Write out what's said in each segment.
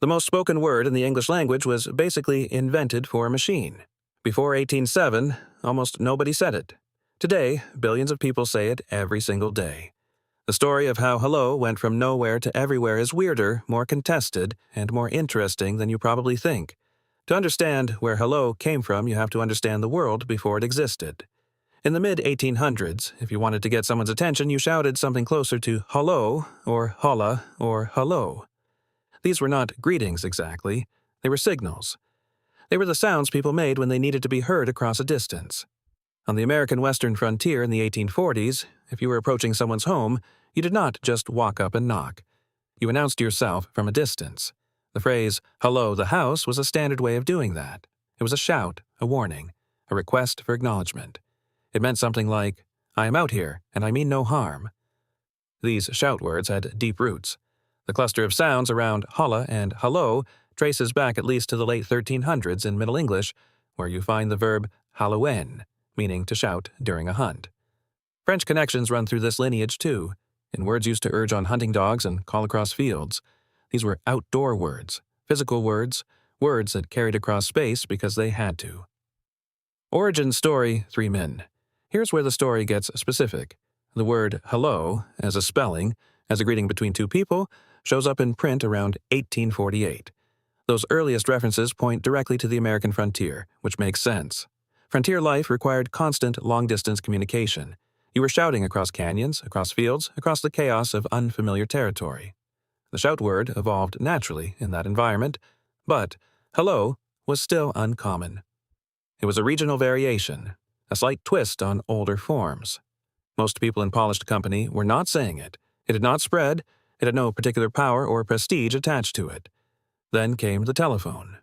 The most spoken word in the English language was basically invented for a machine. Before 1807, almost nobody said it. Today, billions of people say it every single day. The story of how hello went from nowhere to everywhere is weirder, more contested, and more interesting than you probably think. To understand where hello came from, you have to understand the world before it existed. In the mid-1800s, if you wanted to get someone's attention, you shouted something closer to hallo, or holla, or hello. These were not greetings exactly. They were signals. They were the sounds people made when they needed to be heard across a distance. On the American western frontier in the 1840s, if you were approaching someone's home, you did not just walk up and knock. You announced yourself from a distance. The phrase, hello the house, was a standard way of doing that. It was a shout, a warning, a request for acknowledgement. It meant something like, I am out here, and I mean no harm. These shout words had deep roots. The cluster of sounds around holla and hello traces back at least to the late 1300s in Middle English, where you find the verb halloen, meaning to shout during a hunt. French connections run through this lineage too, in words used to urge on hunting dogs and call across fields. These were outdoor words, physical words, words that carried across space because they had to. Origin story, 3 men. Here's where the story gets specific. The word hello, as a spelling, as a greeting between two people, shows up in print around 1848. Those earliest references point directly to the American frontier, which makes sense. Frontier life required constant long-distance communication. You were shouting across canyons, across fields, across the chaos of unfamiliar territory. The shout word evolved naturally in that environment, but hello was still uncommon. It was a regional variation, a slight twist on older forms. Most people in polished company were not saying it. It had not spread. It had no particular power or prestige attached to it. Then came the telephone.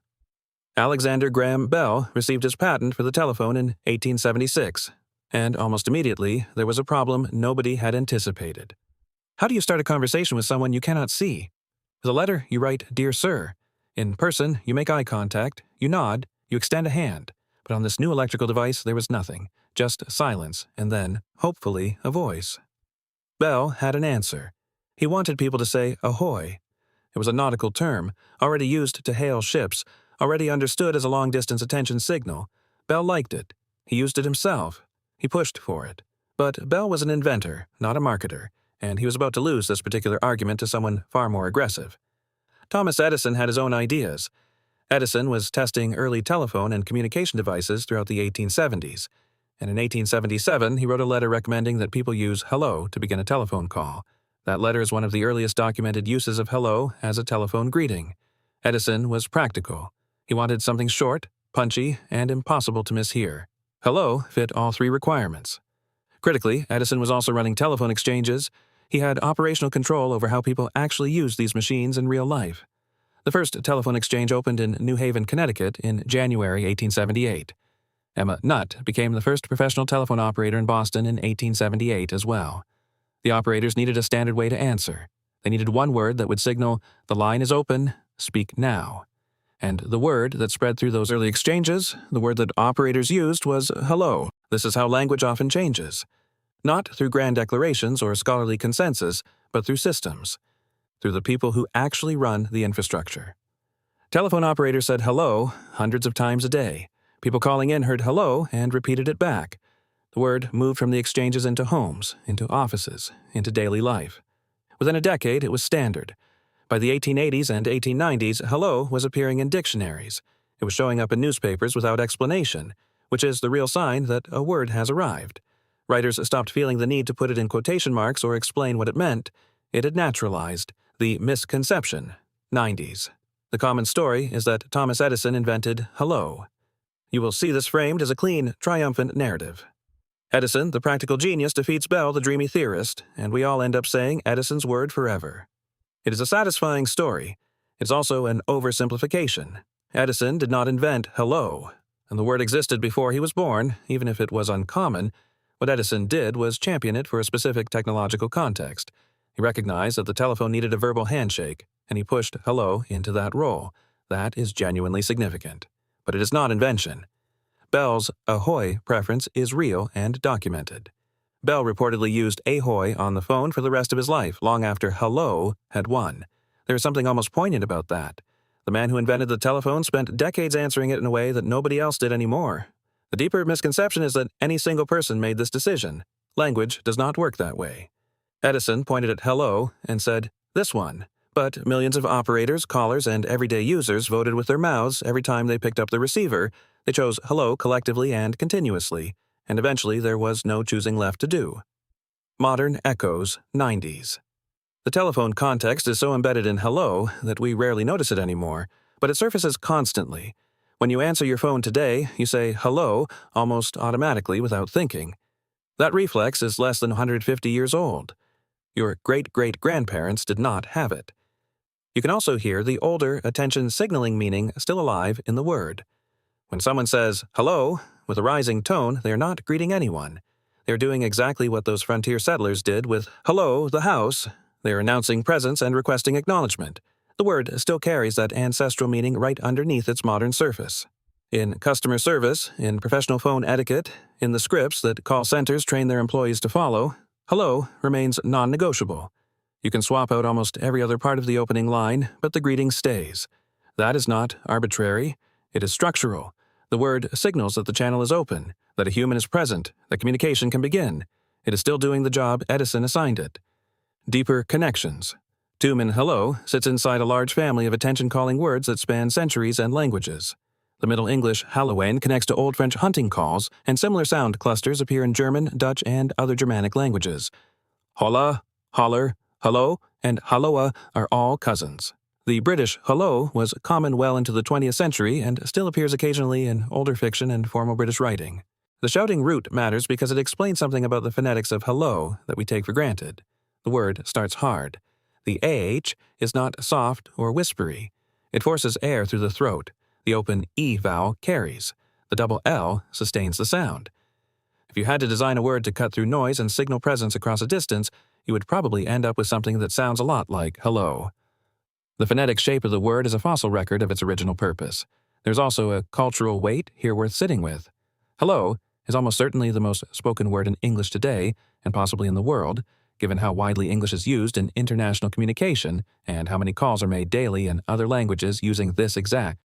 Alexander Graham Bell received his patent for the telephone in 1876, and almost immediately there was a problem nobody had anticipated. How do you start a conversation with someone you cannot see? With a letter, you write, Dear Sir. In person, you make eye contact, you nod, you extend a hand. But on this new electrical device, there was nothing, just silence, and then, hopefully, a voice. Bell had an answer. He wanted people to say ahoy. It was a nautical term, already used to hail ships, already understood as a long-distance attention signal. Bell liked it. He used it himself. He pushed for it. But Bell was an inventor, not a marketer, and he was about to lose this particular argument to someone far more aggressive. Thomas Edison had his own ideas. Edison was testing early telephone and communication devices throughout the 1870s, and in 1877 he wrote a letter recommending that people use hello to begin a telephone call. That letter is one of the earliest documented uses of hello as a telephone greeting. Edison was practical. He wanted something short, punchy, and impossible to mishear. Hello fit all 3 requirements. Critically, Edison was also running telephone exchanges. He had operational control over how people actually used these machines in real life. The first telephone exchange opened in New Haven, Connecticut in January 1878. Emma Nutt became the first professional telephone operator in Boston in 1878 as well. The operators needed a standard way to answer. They needed one word that would signal, the line is open, speak now. And the word that spread through those early exchanges, the word that operators used, was hello. This is how language often changes. Not through grand declarations or scholarly consensus, but through systems. Through the people who actually run the infrastructure. Telephone operators said hello hundreds of times a day. People calling in heard hello and repeated it back. The word moved from the exchanges into homes, into offices, into daily life. Within a decade, it was standard. By the 1880s and 1890s, hello was appearing in dictionaries. It was showing up in newspapers without explanation, which is the real sign that a word has arrived. Writers stopped feeling the need to put it in quotation marks or explain what it meant. It had naturalized. The Misconception, 90s. The common story is that Thomas Edison invented hello. You will see this framed as a clean, triumphant narrative. Edison, the practical genius, defeats Bell, the dreamy theorist, and we all end up saying Edison's word forever. It is a satisfying story. It's also an oversimplification. Edison did not invent hello, and the word existed before he was born, even if it was uncommon. What Edison did was champion it for a specific technological context. He recognized that the telephone needed a verbal handshake, and he pushed hello into that role. That is genuinely significant. But it is not invention. Bell's ahoy preference is real and documented. Bell reportedly used ahoy on the phone for the rest of his life, long after hello had won. There is something almost poignant about that. The man who invented the telephone spent decades answering it in a way that nobody else did anymore. The deeper misconception is that any single person made this decision. Language does not work that way. Edison pointed at hello and said, "This one." But millions of operators, callers, and everyday users voted with their mouths every time they picked up the receiver. They chose hello collectively and continuously, and eventually there was no choosing left to do. Modern echoes, 90s. The telephone context is so embedded in hello that we rarely notice it anymore, but it surfaces constantly. When you answer your phone today, you say hello almost automatically without thinking. That reflex is less than 150 years old. Your great-great-grandparents did not have it. You can also hear the older attention signaling meaning still alive in the word. When someone says hello with a rising tone, they are not greeting anyone. They are doing exactly what those frontier settlers did with hello, the house. They are announcing presence and requesting acknowledgement. The word still carries that ancestral meaning right underneath its modern surface. In customer service, in professional phone etiquette, in the scripts that call centers train their employees to follow, hello remains non-negotiable. You can swap out almost every other part of the opening line, but the greeting stays. That is not arbitrary. It is structural. The word signals that the channel is open, that a human is present, that communication can begin. It is still doing the job Edison assigned it. Deeper connections. Tumen hello sits inside a large family of attention-calling words that span centuries and languages. The Middle English Halloween connects to Old French hunting calls, and similar sound clusters appear in German, Dutch, and other Germanic languages. Holla, holler, hallo, and halloa are all cousins. The British hello was common well into the 20th century and still appears occasionally in older fiction and formal British writing. The shouting root matters because it explains something about the phonetics of hello that we take for granted. The word starts hard. The AH is not soft or whispery. It forces air through the throat. The open E vowel carries. The double L sustains the sound. If you had to design a word to cut through noise and signal presence across a distance, you would probably end up with something that sounds a lot like hello. The phonetic shape of the word is a fossil record of its original purpose. There's also a cultural weight here worth sitting with. Hello is almost certainly the most spoken word in English today, and possibly in the world, given how widely English is used in international communication and how many calls are made daily in other languages using this exact